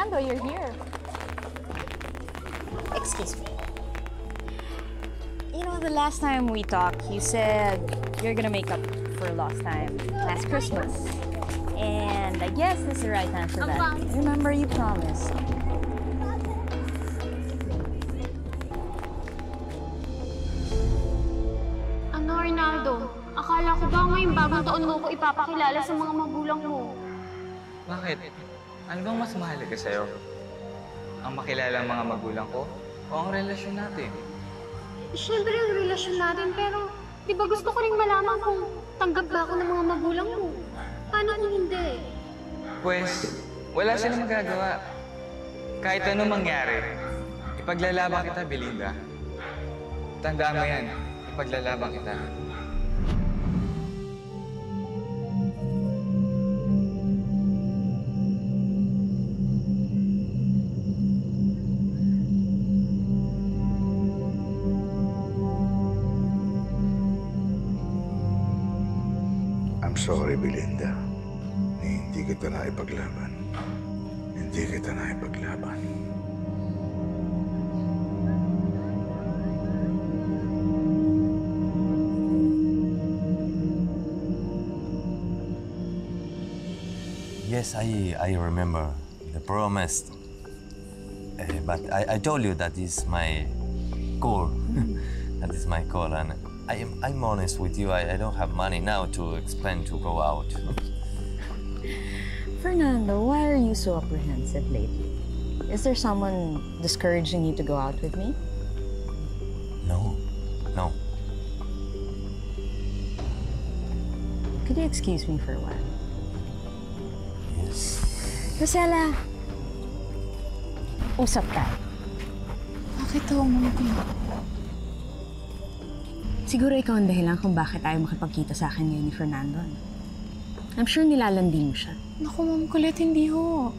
Fernando, you're here. Excuse me. You know, the last time we talked, you said you're gonna make up for lost time last Christmas. And I guess this is the right time for that. Remember, you promised. Ano, Rinaldo? Akala ko ba ngayong bagong taon mo ko ipapakilala sa mga magulang mo? Bakit? Ano bang mas mahalaga sa'yo? Ang makilala ang mga magulang ko o ang relasyon natin? Siyempre ang relasyon natin, pero di ba gusto ko rin malaman kung tanggap ba ako ng mga magulang mo? Paano kung hindi? Pues, wala silang magagawa. Kahit ano mangyari, ipaglalaban kita, Belinda. Tandaan mo yan, ipaglalaban kita. I'm sorry, Belinda. Hindi kita na ipaglaban. Hindi kita na ipaglaban. Yes, I remember the promise. But I told you that is my goal. That is my goal, and I'm honest with you. I don't have money now to explain to go out. Fernando, why are you so apprehensive lately? Is there someone discouraging you to go out with me? No. Could you excuse me for a while? Yes. Rosella, usap tayo. Bakit ho, Mama Kulot? Siguro ikaw ang dahilan kung bakit ayaw makipagkita sa akin ngayon ni Fernando. I'm sure nilalandi mo siya. Naku, Ma'am Kulot, hindi ho.